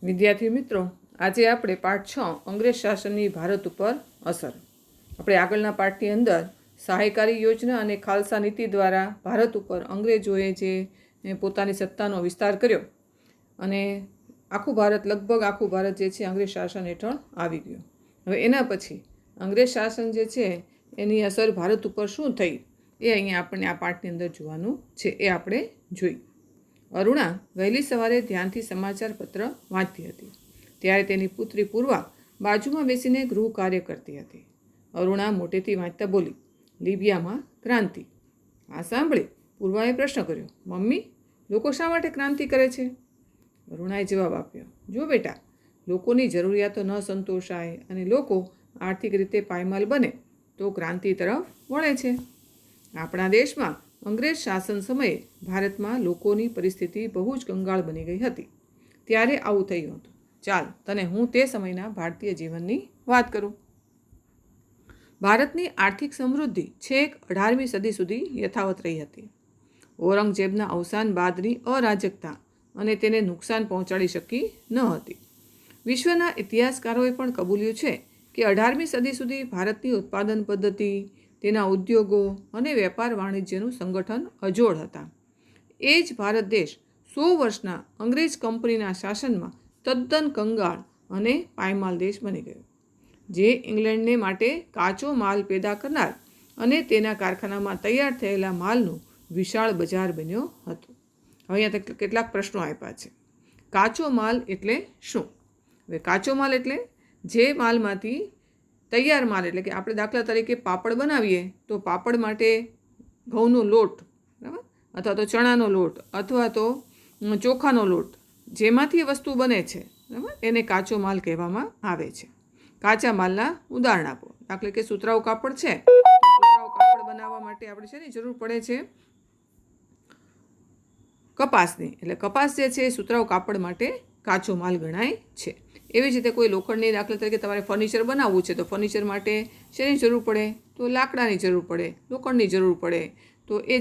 વિદ્યાર્થી મિત્રો, આજે આપણે પાઠ 6 અંગ્રેજ શાસનની ભારત ઉપર અસર. આપણે આગળના પાઠની અંદર સહાયકારી યોજના અને ખાલસા નીતિ દ્વારા ભારત ઉપર અંગ્રેજોએ જે પોતાની સત્તાનો વિસ્તાર કર્યો અને લગભગ આખું ભારત જે છે અંગ્રેજ શાસન હેઠળ આવી ગયું. હવે એના પછી અંગ્રેજ શાસન જે છે એની અસર ભારત ઉપર શું થઈ એ અહીંયા આપણને આ પાઠની અંદર જોવાનું છે. એ આપણે જોઈ. અરુણા વહેલી સવારે ધ્યાનથી સમાચાર પત્ર વાંચતી હતી ત્યારે તેની પુત્રી પૂર્વા બાજુમાં બેસીને ગૃહ કાર્ય કરતી હતી. અરુણા મોટેથી વાંચતા બોલી, લીબિયામાં ક્રાંતિ. આ સાંભળી પૂર્વાએ પ્રશ્ન કર્યો, મમ્મી, લોકો શા માટે ક્રાંતિ કરે છે? અરુણાએ જવાબ આપ્યો, જો બેટા, લોકોની જરૂરિયાતો ન સંતોષાય અને લોકો આર્થિક રીતે પાયમાલ બને તો ક્રાંતિ તરફ વળે છે. આપણા દેશમાં અંગ્રેજ શાસન સમયે ભારતમાં લોકોની પરિસ્થિતિ બહુ જ કંગાળ બની ગઈ હતી. ત્યારે આવું થયું હતું. ચાલ તને હું તે સમયના ભારતીય જીવનની વાત કરું. ભારતની આર્થિક સમૃદ્ધિ છેક 18મી સદી સુધી યથાવત રહી હતી. ઔરંગઝેબના અવસાન બાદની અરાજકતા અને તેને નુકસાન પહોંચાડી શકી ન હતી. વિશ્વના ઇતિહાસકારોએ પણ કબૂલ્યું છે કે 18મી સદી સુધી ભારતની ઉત્પાદન પદ્ધતિ, તેના ઉદ્યોગો અને વેપાર વાણિજ્યનું સંગઠન અજોડ હતા. એ જ ભારત દેશ 100 વર્ષના અંગ્રેજ કંપનીના શાસનમાં તદ્દન કંગાળ અને પાયમાલ દેશ બની ગયો, જે ઇંગ્લેન્ડને માટે કાચો માલ પેદા કરનાર અને તેના કારખાનામાં તૈયાર થયેલા માલનું વિશાળ બજાર બન્યો હતો. હવે અહીંયા કેટલાક પ્રશ્નો આપ્યા છે. કાચો માલ એટલે શું? હવે કાચો માલ એટલે જે માલમાંથી તૈયાર માલ, એટલે કે આપણે દાખલા તરીકે પાપડ બનાવીએ તો પાપડ માટે ઘઉંનો લોટ, બરાબર, અથવા તો ચણાનો લોટ અથવા તો ચોખાનો લોટ, જેમાંથી વસ્તુ બને છે, બરાબર, એને કાચો માલ કહેવામાં આવે છે. કાચા માલના ઉદાહરણ આપો. દાખલા કે સુતરાઉ કાપડ છે, સુતરાઉ કાપડ બનાવવા માટે આપણે શેની જરૂર પડે છે? કપાસની. એટલે કપાસ જે છે એ સુતરાઉ કાપડ માટે કાચો માલ ગણાય છે. એવી જ રીતે કોઈ લોખંડની, દાખલા તરીકે તમારે ફર્નિચર બનાવવું છે તો ફર્નિચર માટે શેની જરૂર પડે? તો લાકડાની જરૂર પડે, લોખંડની જરૂર પડે. તો એ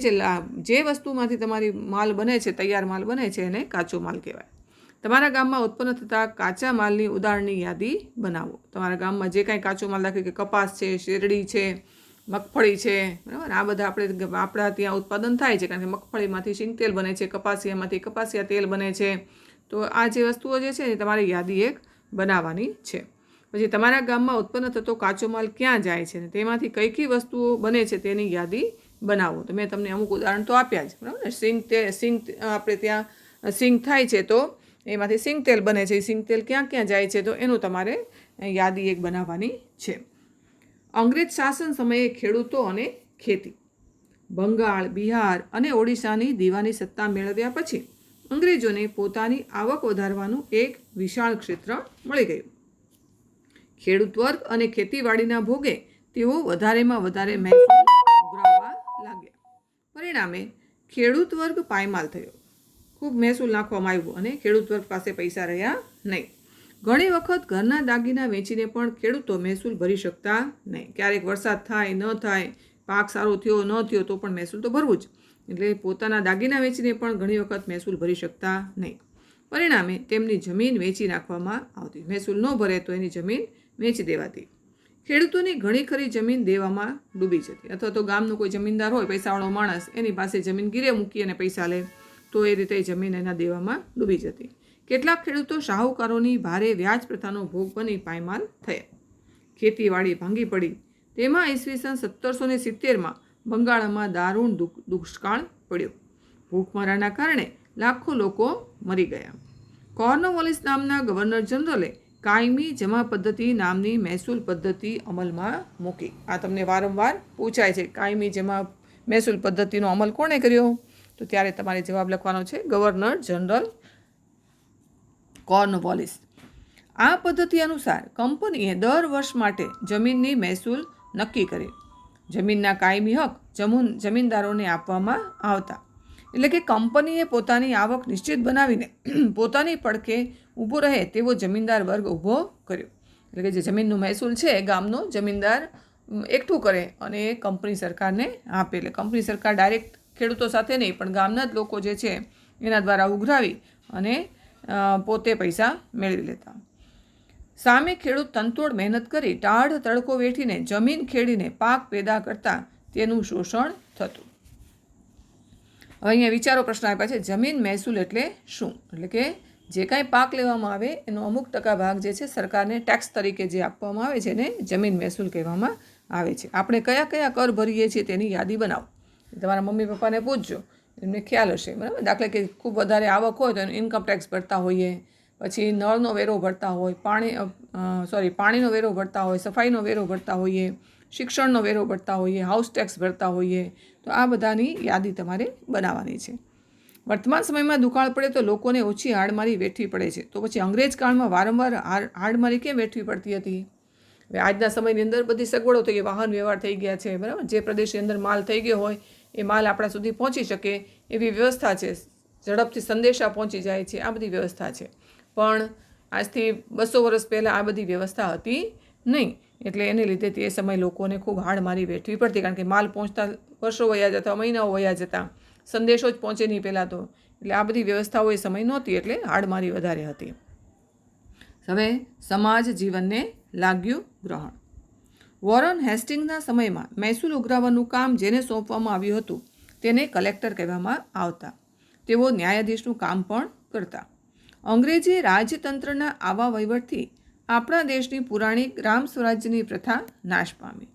જે વસ્તુમાંથી તમારી માલ બને છે, તૈયાર માલ બને છે, એને કાચો માલ કહેવાય. તમારા ગામમાં ઉત્પન્ન થતા કાચા માલની ઉદાહરણની યાદી બનાવો. તમારા ગામમાં જે કાંઈ કાચો માલ, દાખલા કે કપાસ છે, શેરડી છે, મગફળી છે, બરાબર, આ બધા આપણા ત્યાં ઉત્પાદન થાય છે, કારણ કે મગફળીમાંથી શીંગ તેલ બને છે, કપાસિયામાંથી કપાસિયા તેલ બને છે. તો આ જે વસ્તુઓ જે છે એ તમારી યાદી એક બનાવવાની છે. પછી તમારા ગામમાં ઉત્પન્ન થતો કાચો માલ ક્યાં જાય છે, તેમાંથી કઈ કઈ વસ્તુઓ બને છે તેની યાદી બનાવો. તો મેં તમને અમુક ઉદાહરણ તો આપ્યા જ, બરાબર ને. આપણે ત્યાં સિંગ થાય છે તો એમાંથી સિંગ તેલ બને છે. સિંગ તેલ ક્યાં ક્યાં જાય છે તો એનું તમારે યાદી એક બનાવવાની છે. અંગ્રેજ શાસન સમયે ખેડૂતો અને ખેતી. બંગાળ, બિહાર અને ઓડિશાની દીવાની સત્તા મેળવ્યા પછી અંગ્રેજોને પોતાની આવક વધારવાનું એક વિશાળ ક્ષેત્ર મળી ગયું. ખેડૂત વર્ગ અને ખેતીવાડીના ભોગે તેઓ વધારેમાં વધારે મહેસૂલ ઉઘરાવવા લાગ્યા. પરિણામે ખેડૂત વર્ગ પાયમાલ થયો. ખૂબ મહેસૂલ નાખવામાં આવ્યું અને ખેડૂત વર્ગ પાસે પૈસા રહ્યા નહીં. ઘણી વખત ઘરના દાગીના વેચીને પણ ખેડૂતો મહેસૂલ ભરી શકતા નહીં. ક્યારેક વરસાદ થાય ન થાય, પાક સારો થયો ન થયો તો પણ મહેસૂલ તો ભરવું જ. એટલે પોતાના દાગીના વેચીને પણ ઘણી વખત મહેસૂલ ભરી શકતા નહીં. પરિણામે તેમની જમીન વેચી નાખવામાં આવતી. મહેસૂલ ન ભરે તો એની જમીન વેચી દેવાતી. ખેડૂતોની ઘણી ખરી જમીન દેવામાં ડૂબી જતી. અથવા તો ગામનો કોઈ જમીનદાર હોય, પૈસાવાળો માણસ, એની પાસે જમીન ગીરે મૂકી અને પૈસા લે તો એ રીતે જમીન એના દેવામાં ડૂબી જતી. કેટલાક ખેડૂતો શાહુકારોની ભારે વ્યાજ પ્રથાનો ભોગ બની પાયમાલ થયા. ખેતીવાડી ભાંગી પડી. તેમાં ઈસવીસન 1770માં બંગાળમાં દારૂણ દુષ્કાળ પડ્યો. ભૂખમરાના કારણે લાખો લોકો મરી ગયા. કોર્નવોલિસ નામના ગવર્નર જનરલે કાયમી જમા પદ્ધતિ નામની મહેસૂલ પદ્ધતિ અમલમાં મૂકી. આ તમને વારંવાર પૂછાય છે, કાયમી જમા મહેસૂલ પદ્ધતિનો અમલ કોણે કર્યો? તો ત્યારે તમારે જવાબ લખવાનો છે ગવર્નર જનરલ કોર્નવોલિસ. આ પદ્ધતિ અનુસાર કંપનીએ દર વર્ષ માટે જમીનની મહેસૂલ નક્કી કરી. જમીનના કાયમી હક જમીનદારોને આપવામાં આવતા. એટલે કે કંપનીએ પોતાની આવક નિશ્ચિત બનાવીને પોતાની પડખે ઊભો રહે તેવો જમીનદાર વર્ગ ઊભો કર્યો. એટલે કે જે જમીનનું મહેસૂલ છે એ ગામનો જમીનદાર એકઠું કરે અને એ કંપની સરકારને આપે. એટલે કંપની સરકાર ડાયરેક્ટ ખેડૂતો સાથે નહીં, પણ ગામના જ લોકો જે છે એના દ્વારા ઉઘરાવી અને પોતે પૈસા મેળવી લેતા. સામે ખેડૂત તનતોડ મહેનત કરી ટાઢ તડકો વેઠીને જમીન ખેડીને પાક પેદા કરતા તેનું શોષણ થતું. હવે અહીંયા વિચારો પ્રશ્ન આપ્યા છે. જમીન મહેસૂલ એટલે શું? એટલે કે જે કાંઈ પાક લેવામાં આવે એનો અમુક ટકા ભાગ જે છે સરકારને ટેક્સ તરીકે જે આપવામાં આવે છે એને જમીન મહેસૂલ કહેવામાં આવે છે. આપણે કયા કયા કર ભરીએ છીએ તેની યાદી બનાવો. તમારા મમ્મી પપ્પાને પૂછજો, એમને ખ્યાલ હશે, બરાબર. દાખલા કે ખૂબ વધારે આવક હોય તો એનો ઇન્કમ ટેક્સ ભરતા હોઈએ, પછી નળનો વેરો ભરતા હોય, પાણીનો વેરો ભરતા હોય, સફાઈનો વેરો ભરતા હોઈએ, શિક્ષણનો વેરો ભરતા હોઈએ, હાઉસ ટેક્સ ભરતા હોઈએ. તો આ બધાની યાદી તમારે બનાવવાની છે. વર્તમાન સમયમાં દુકાળ પડે તો લોકોને ઓછી હાડમારી વેઠવી પડે છે. તો પછી અંગ્રેજ કાળમાં વારંવાર હાડમારી કેમ વેઠવી પડતી હતી? હવે આજના સમયની અંદર બધી સગવડો થઈ ગઈ, વાહન વ્યવહાર થઈ ગયા છે, બરાબર. જે પ્રદેશની અંદર માલ થઈ ગયો હોય એ માલ આપણા સુધી પહોંચી શકે એવી વ્યવસ્થા છે, ઝડપથી સંદેશા પહોંચી જાય છે, આ બધી વ્યવસ્થા છે. પણ આજથી 200 વર્ષ પહેલાં આ બધી વ્યવસ્થા હતી નહીં. એટલે એને લીધે તે સમય લોકોને ખૂબ હાડમારી વેઠવી પડતી, કારણ કે માલ પહોંચતા વર્ષો વયા જતા, મહિનાઓ વયા જતા, સંદેશો જ પહોંચે નહીં પહેલાં તો. એટલે આ બધી વ્યવસ્થાઓ એ સમય નહોતી, એટલે હાડમારી વધારે હતી. હવે સમાજ જીવનને લાગ્યું ગ્રહણ. વોરન હેસ્ટિંગ્સના સમયમાં મહેસૂલ ઉઘરાવવાનું કામ જેને સોંપવામાં આવ્યું હતું તેને કલેક્ટર કહેવામાં આવતા. તેઓ ન્યાયાધીશનું કામ પણ કરતા. અંગ્રેજી રાજતંત્રના આવા વહીવટથી આપણા દેશની પુરાણી ગ્રામ સ્વરાજ્યની પ્રથા નાશ પામી.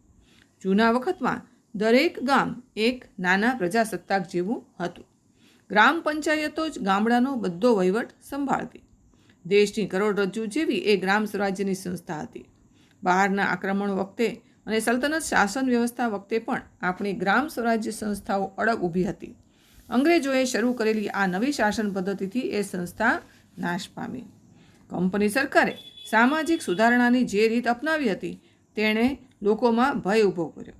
જૂના વખતમાં દરેક ગામ એક નાના પ્રજાસત્તાક જેવું હતું. ગ્રામ પંચાયતો જ ગામડાનો બધો વહીવટ સંભાળતી. દેશની કરોડરજ્જુ જેવી એ ગ્રામ સ્વરાજ્યની સંસ્થા હતી. બહારના આક્રમણ વખતે અને સલ્તનત શાસન વ્યવસ્થા વખતે પણ આપણી ગ્રામ સ્વરાજ્ય સંસ્થાઓ અડગ ઊભી હતી. અંગ્રેજોએ શરૂ કરેલી આ નવી શાસન પદ્ધતિથી એ સંસ્થા નાશ પામી. કંપની સરકારે સામાજિક સુધારણાની જે રીત અપનાવી હતી તેણે લોકોમાં ભય ઊભો કર્યો.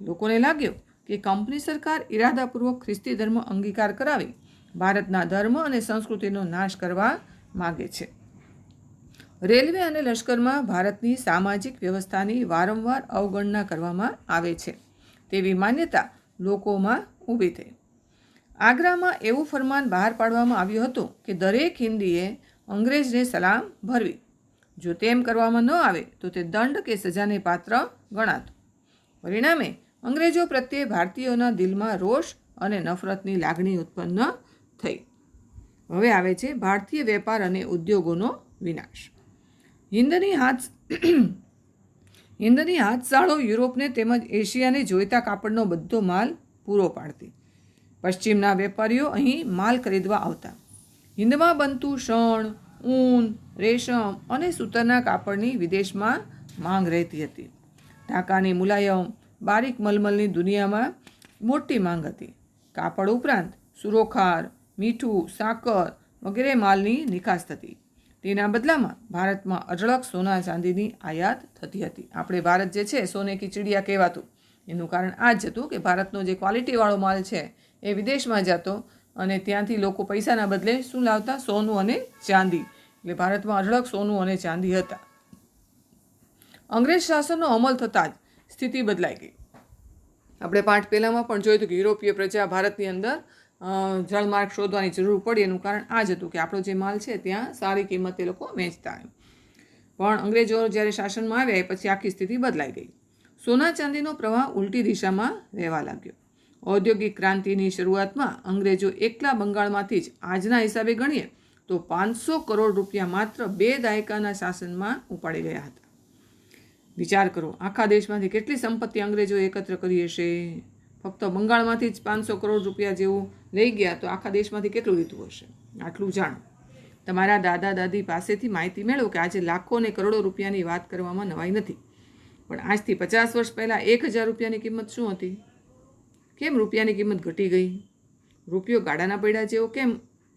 લોકોને લાગ્યું કે કંપની સરકાર ઇરાદાપૂર્વક ખ્રિસ્તી ધર્મ અંગીકાર કરાવી ભારતના ધર્મ અને સંસ્કૃતિનો નાશ કરવા માગે છે. રેલવે અને લશ્કરમાં ભારતની સામાજિક વ્યવસ્થાની વારંવાર અવગણના કરવામાં આવે છે તેવી માન્યતા લોકોમાં ઊભી થઈ. આગ્રામાં એવું ફરમાન બહાર પાડવામાં આવ્યું હતું કે દરેક હિન્દીએ અંગ્રેજને સલામ ભરવી. જો તેમ કરવામાં ન આવે તો તે દંડ કે સજાને પાત્ર ગણાતું. પરિણામે અંગ્રેજો પ્રત્યે ભારતીયોના દિલમાં રોષ અને નફરતની લાગણી ઉત્પન્ન થઈ. હવે આવે છે ભારતીય વેપાર અને ઉદ્યોગોનો વિનાશ. હિન્દની હાથશાળો યુરોપને તેમજ એશિયાને જોઈતા કાપડનો બધો માલ પૂરો પાડતી. પશ્ચિમના વેપારીઓ અહીં માલ ખરીદવા આવતા. હિન્દમાં બનતું શણ, ઊન, રેશમ અને સૂતરના કાપડની વિદેશમાં માંગ રહેતી હતી. ઢાકાની મુલાયમ બારીક મલમલની દુનિયામાં મોટી માંગ હતી. કાપડ ઉપરાંત સુરોખાર, મીઠું, સાકર વગેરે માલની નિકાસ થતી. તેના બદલામાં ભારતમાં અઢળક સોના ચાંદીની આયાત થતી હતી. આપણે ભારત જે છે સોને કી ચીડિયા કહેવાતું. એનું કારણ આ જ હતું કે ભારતનો જે ક્વોલિટીવાળો માલ છે એ વિદેશમાં જતો અને ત્યાંથી લોકો પૈસાના બદલે શું લાવતા? સોનું અને ચાંદી. એટલે ભારતમાં અઢળક સોનું અને ચાંદી હતા. અંગ્રેજ શાસનનો અમલ થતાં જ સ્થિતિ બદલાઈ ગઈ. આપણે પાઠ પહેલાંમાં પણ જોયું હતું કે યુરોપીય પ્રજા ભારતની અંદર જળમાર્ગ શોધવાની જરૂર પડી. એનું કારણ આ જ હતું કે આપણો જે માલ છે ત્યાં સારી કિંમતે લોકો વેચતા. પણ અંગ્રેજો જ્યારે શાસનમાં આવ્યા પછી આખી સ્થિતિ બદલાઈ ગઈ. સોના ચાંદીનો પ્રવાહ ઉલટી દિશામાં રહેવા લાગ્યો. ઔદ્યોગિક ક્રાંતિની શરૂઆતમાં અંગ્રેજો એકલા બંગાળમાંથી જ આજના હિસાબે ગણીએ તો 500 કરોડ રૂપિયા માત્ર 2 દાયકાના શાસનમાં ઉપાડી ગયા હતા. વિચાર કરો, આખા દેશમાંથી કેટલી સંપત્તિ અંગ્રેજો એકત્ર કરી હશે. ફક્ત બંગાળમાંથી જ 500 કરોડ રૂપિયા જેવું લઈ ગયા તો આખા દેશમાંથી કેટલું લીધું હશે? આટલું જાણો. તમારા દાદા દાદી પાસેથી માહિતી મેળવો કે આજે લાખો અને કરોડો રૂપિયાની વાત કરવામાં નવાઈ નથી. પણ આજથી 50 વર્ષ પહેલાં 1000 રૂપિયાની કિંમત શું હતી? કેમ રૂપિયાની કિંમત ઘટી ગઈ? રૂપિયો ગાડાના પૈડા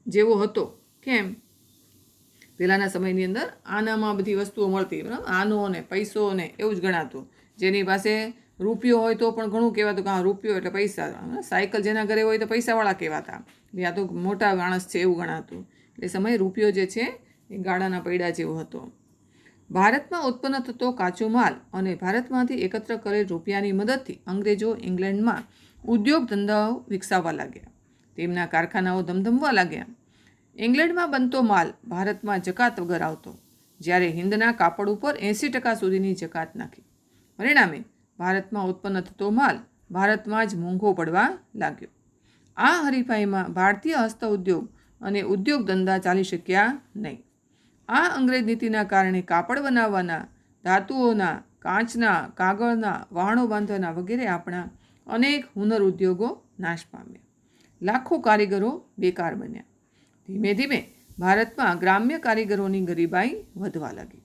જેવો હતો. કેમ? પહેલાંના સમયની અંદર આનામાં બધી વસ્તુઓ મળતી, બરાબર. આનો ને પૈસો ને એવું જ ગણાતું. જેની પાસે રૂપિયો હોય તો પણ ઘણું કહેવાતું કે હા રૂપિયો એટલે પૈસા. સાયકલ જેના ઘરે હોય તો પૈસાવાળા કહેવાતા. આ તો મોટા માણસ છે એવું ગણાતું. એટલે સમયે રૂપિયો જે છે એ ગાડાના પૈડા જેવો હતો. ભારતમાં ઉત્પન્ન થતો કાચો માલ અને ભારતમાંથી એકત્ર કરેલ રૂપિયાની મદદથી અંગ્રેજો ઇંગ્લેન્ડમાં ઉદ્યોગ ધંધાઓ વિકસાવવા લાગ્યા. તેમના કારખાનાઓ ધમધમવા લાગ્યા. ઇંગ્લેન્ડમાં બનતો માલ ભારતમાં જકાત વગર આવતો, જ્યારે હિન્દના કાપડ ઉપર 80% સુધીની જકાત નાખી. પરિણામે ભારતમાં ઉત્પન્ન થતો માલ ભારતમાં જ મોંઘો પડવા લાગ્યો. આ હરીફાઈમાં ભારતીય હસ્તઉદ્યોગ અને ઉદ્યોગ ધંધા ચાલી શક્યા નહીં. આ અંગ્રેજ નીતિના કારણે કાપડ બનાવવાના, ધાતુઓના, કાચના, કાગળના, વહાણો બાંધવાના વગેરે આપણા અનેક હુનર ઉદ્યોગો નાશ પામ્યા. લાખો કારીગરો બેકાર બન્યા. ધીમે ધીમે ભારતમાં ગ્રામ્ય કારીગરોની ગરીબાઈ વધવા લાગી.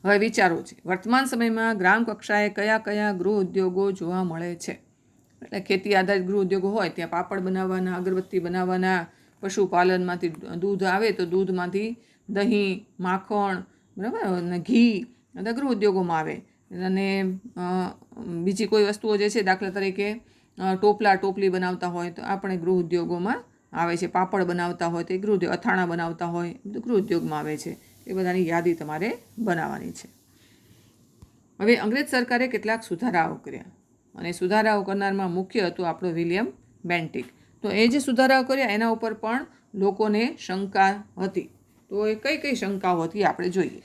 હવે વિચારો છે, વર્તમાન સમયમાં ગ્રામ કક્ષાએ કયા કયા ગૃહ ઉદ્યોગો જોવા મળે છે? એટલે ખેતી આધારિત ગૃહ ઉદ્યોગો હોય ત્યાં પાપડ બનાવવાના, અગરબત્તી બનાવવાના, પશુપાલનમાંથી દૂધ આવે તો દૂધમાંથી દહીં, માખણ, બરાબર, અને ઘી બધા ગૃહ ઉદ્યોગોમાં આવે. અને બીજી કોઈ વસ્તુઓ જે છે, દાખલા તરીકે ટોપલી બનાવતા હોય તો આપણે ગૃહ ઉદ્યોગોમાં આવે છે. પાપડ બનાવતા હોય તો એ ગૃહ ઉદ્યોગ, અથાણા બનાવતા હોય બધું ગૃહ ઉદ્યોગમાં આવે છે. એ બધાની યાદી તમારે બનાવવાની છે. હવે અંગ્રેજ સરકારે કેટલાક સુધારાઓ કર્યા અને સુધારાઓ કરનારમાં મુખ્ય હતું આપણો વિલિયમ બેન્ટિક. તો એ જે સુધારાઓ કર્યા એના ઉપર પણ લોકોને શંકા હતી. તો એ કઈ કઈ શંકાઓ હતી આપણે જોઈએ.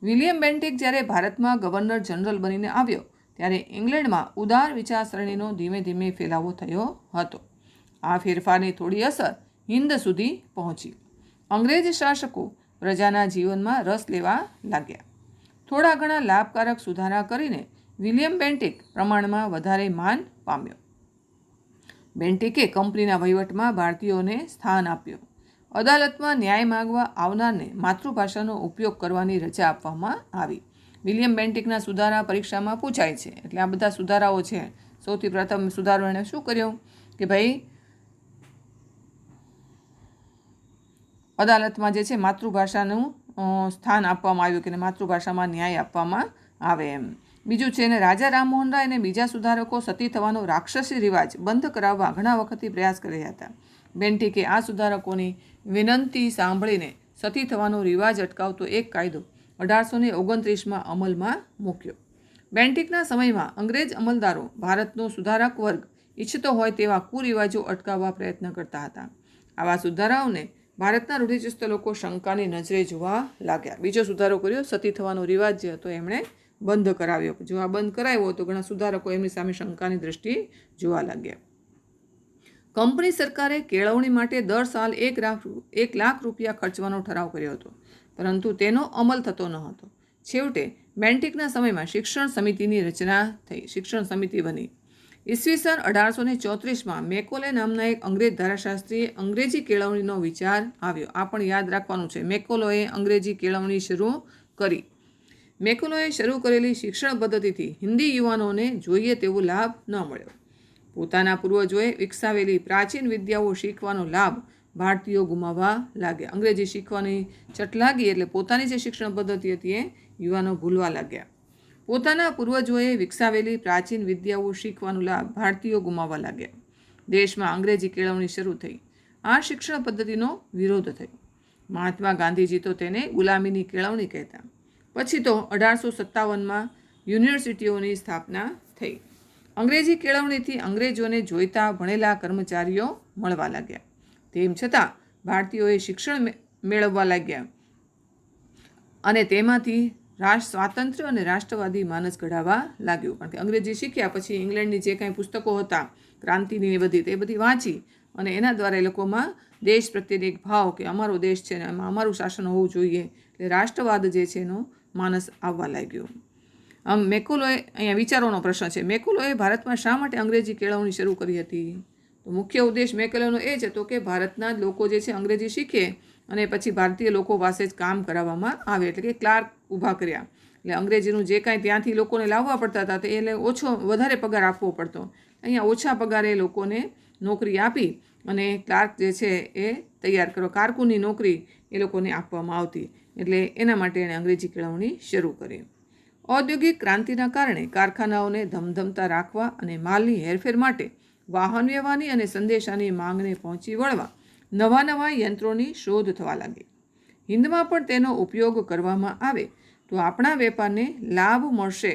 વિલિયમ બેન્ટિક જ્યારે ભારતમાં ગવર્નર જનરલ બનીને આવ્યો ત્યારે ઇંગ્લેન્ડમાં ઉદાર વિચારસરણીનો ધીમે ધીમે ફેલાવો થયો હતો. આ ફેરફારની થોડી અસર હિન્દ સુધી પહોંચી. અંગ્રેજ શાસકો પ્રજાના જીવનમાં રસ લેવા લાગ્યા. થોડા ઘણા લાભકારક સુધારા કરીને વિલિયમ બેન્ટિક પ્રમાણમાં વધારે માન પામ્યો. બેન્ટિકે કંપનીના વહીવટમાં ભારતીયોને સ્થાન આપ્યું. અદાલતમાં ન્યાય માંગવા આવનારને માતૃભાષાનો ઉપયોગ કરવાની રજા આપવામાં આવી. વિલિયમ બેન્ટિકના સુધારા પરીક્ષામાં પૂછાય છે. એટલે આ બધા સુધારાઓ છે. સૌથી પ્રથમ સુધારો એણે શું કર્યો કે ભાઈ અદાલતમાં જે છે માતૃભાષાનું સ્થાન આપવામાં આવ્યું કે માતૃભાષામાં ન્યાય આપવામાં આવે એમ. બીજું છે ને રાજા રામમોહન રાય અને બીજા સુધારકો સતી થવાનો રાક્ષસી રિવાજ બંધ કરાવવા ઘણા વખતથી પ્રયાસ કર્યા હતા. બેન્ટિકે આ સુધારકોની વિનંતી સાંભળીને સતી થવાનો રિવાજ અટકાવતો એક કાયદો 1829માં અમલમાં મૂક્યો. બેન્ટિકના સમયમાં અંગ્રેજ અમલદારો ભારતનો સુધારક વર્ગ ઈચ્છતો હોય તેવા કુરિવાજો અટકાવવા પ્રયત્ન કરતા હતા. આવા સુધારાઓને ભારતના રૂઢિચુસ્ત લોકો શંકાની નજરે જોવા લાગ્યા. બીજો સુધારો કર્યો, સતી થવાનો રિવાજ જે હતો એમણે બંધ કરાવ્યો. જો આ બંધ કરાવ્યો તો ઘણા સુધારકો એમની સામે શંકાની દ્રષ્ટિએ જોવા લાગ્યા. કંપની સરકારે કેળવણી માટે દર સાલ 1 લાખ રૂપિયા ખર્ચવાનો ઠરાવ કર્યો હતો, પરંતુ તેનો અમલ થતો ન હતો. છેવટે બેન્ટિકના સમયમાં શિક્ષણ સમિતિની રચના થઈ. શિક્ષણ સમિતિ બની. ઈસવીસન 1834માં મેકોલે નામના એક અંગ્રેજ ધારાશાસ્ત્રીએ અંગ્રેજી કેળવણીનો વિચાર આવ્યો. આ પણ યાદ રાખવાનું છે. મેકોલોએ અંગ્રેજી કેળવણી શરૂ કરી. મેકોલોએ શરૂ કરેલી શિક્ષણ પદ્ધતિથી હિન્દી યુવાનોને જોઈએ તેવો લાભ ન મળ્યો. પોતાના પૂર્વજોએ વિકસાવેલી પ્રાચીન વિદ્યાઓ શીખવાનો લાભ ભારતીયો ગુમાવવા લાગ્યા. અંગ્રેજી શીખવાની ચટ લાગી એટલે પોતાની જે શિક્ષણ પદ્ધતિ હતી એ યુવાનો ભૂલવા લાગ્યા. પોતાના પૂર્વજોએ વિકસાવેલી પ્રાચીન વિદ્યાઓ શીખવાનો લાભ ભારતીયો ગુમાવવા લાગ્યા. દેશમાં અંગ્રેજી કેળવણી શરૂ થઈ. આ શિક્ષણ પદ્ધતિનો વિરોધ થયો. મહાત્મા ગાંધીજી તો તેને ગુલામીની કેળવણી કહેતા. પછી તો 1857માં યુનિવર્સિટીઓની સ્થાપના થઈ. અંગ્રેજી કેળવણીથી અંગ્રેજોને જોઈતા ભણેલા કર્મચારીઓ મળવા લાગ્યા. તેમ છતાં ભારતીયોએ શિક્ષણ મેળવવા લાગ્યા અને તેમાંથી સ્વાતંત્ર્ય અને રાષ્ટ્રવાદી માનસ ઘડાવા લાગ્યું. કારણ કે અંગ્રેજી શીખ્યા પછી ઇંગ્લેન્ડની જે કાંઈ પુસ્તકો હતા ક્રાંતિની બધી તે બધી વાંચી અને એના દ્વારા એ લોકોમાં દેશ પ્રત્યેનો એક ભાવ કે અમારો દેશ છે ને એમાં અમારું શાસન હોવું જોઈએ એટલે રાષ્ટ્રવાદ જે છે એનો માનસ આવવા લાગ્યો. આમ મેકોલોએ અહીંયા વિચારોનો પ્રશ્ન છે. મેકોલોએ ભારતમાં શા માટે અંગ્રેજી કેળવણી શરૂ કરી હતી? તો મુખ્ય ઉદ્દેશ મેકોલોનો એ જ હતો કે ભારતના જ લોકો જે છે અંગ્રેજી શીખે અને પછી ભારતીય લોકો પાસે જ કામ કરાવવામાં આવે. એટલે કે ક્લાર્ક ઊભા કર્યા. એટલે અંગ્રેજીનું જે કાંઈ ત્યાંથી લોકોને લાવવા પડતા હતા તે એટલે વધારે પગાર આપવો પડતો. અહીંયા ઓછા પગારે લોકોને નોકરી આપી અને ક્લાર્ક જે છે એ તૈયાર કરો, કારકુનની નોકરી એ લોકોને આપવામાં આવતી. એટલે એના માટે એણે અંગ્રેજી કેળવણી શરૂ કરી. ઔદ્યોગિક ક્રાંતિના કારણે કારખાનાઓને ધમધમતા રાખવા અને માલની હેરફેર માટે વાહન વ્યવહારની અને સંદેશાની માંગને પહોંચી વળવા નવા યંત્રોની શોધ થવા લાગી. હિન્દમાં પણ તેનો ઉપયોગ કરવામાં આવે તો આપણા વેપારને લાભ મળશે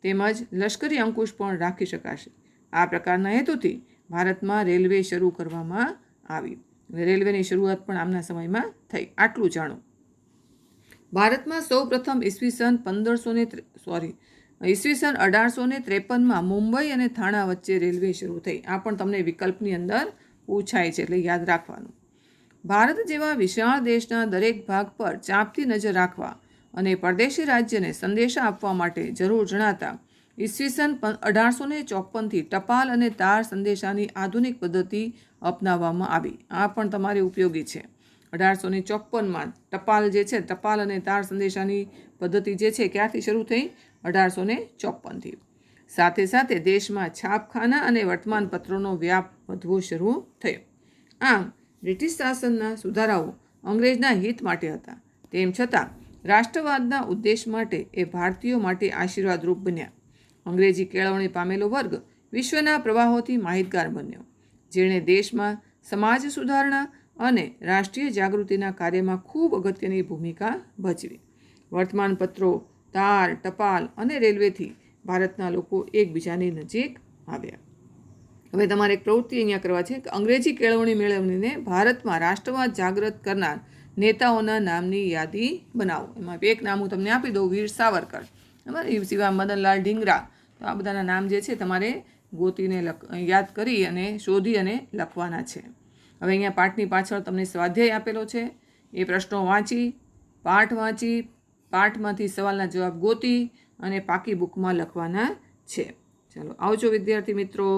તેમજ લશ્કરી અંકુશ પણ રાખી શકાશે. આ પ્રકારના હેતુથી ભારતમાં રેલવે શરૂ કરવામાં આવી. રેલવેની શરૂઆત પણ આમના સમયમાં થઈ. આટલું જાણો. ભારતમાં સૌ પ્રથમ ઈસવીસન 1853માં મુંબઈ અને થાણા વચ્ચે રેલવે શરૂ થઈ. આ પણ તમને વિકલ્પની અંદર પૂછાય છે, એટલે યાદ રાખવાનું. ભારત જેવા વિશાળ દેશના દરેક ભાગ પર ચાંપતી નજર રાખવા અને પરદેશી રાજ્યને સંદેશા આપવા માટે જરૂર જણાતા ઈસવીસન 1854થી ટપાલ અને તાર સંદેશાની આધુનિક પદ્ધતિ અપનાવવામાં આવી. આ પણ તમારે ઉપયોગી છે. 1854માં ટપાલ જે છે, ટપાલ અને તાર સંદેશાની પદ્ધતિ જે છે ક્યાંથી શરૂ થઈ? 1854થી. સાથે સાથે દેશમાં છાપખાના અને વર્તમાનપત્રોનો વ્યાપ વધવો શરૂ થયો. આમ બ્રિટિશ શાસનના સુધારાઓ અંગ્રેજના હિત માટે હતા. તેમ છતાં રાષ્ટ્રવાદના ઉદ્દેશ માટે એ ભારતીયો માટે આશીર્વાદરૂપ બન્યા. અંગ્રેજી કેળવણી પામેલો વર્ગ વિશ્વના પ્રવાહોથી માહિતગાર બન્યો, જેણે દેશમાં સમાજ સુધારણા અને રાષ્ટ્રીય જાગૃતિના કાર્યમાં ખૂબ અગત્યની ભૂમિકા ભજવી. વર્તમાનપત્રો, તાર, ટપાલ અને રેલવેથી ભારતના લોકો એકબીજાની નજીક આવ્યા. હવે તમારે એક પ્રવૃત્તિ અહીંયા કરવા છે કે અંગ્રેજી કેળવણી મેળવીને ભારતમાં રાષ્ટ્રવાદ જાગૃત કરનાર નેતાઓના નામની યાદી બનાવો. એમાં એક નામ હું તમને આપી દઉં, વીર સાવરકર, બરાબર, એ સિવાય મદનલાલ ઢીંગરા. તો આ બધાના નામ જે છે તમારે ગોતીને યાદ કરી અને શોધી અને લખવાના છે. હવે અહીંયા પાઠની પાછળ તમને સ્વાધ્યાય આપેલો છે. એ પ્રશ્નો વાંચી, પાઠમાંથી સવાલના જવાબ ગોતી અને પાકી બુકમાં લખવાના છે. ચાલો આવજો વિદ્યાર્થી મિત્રો.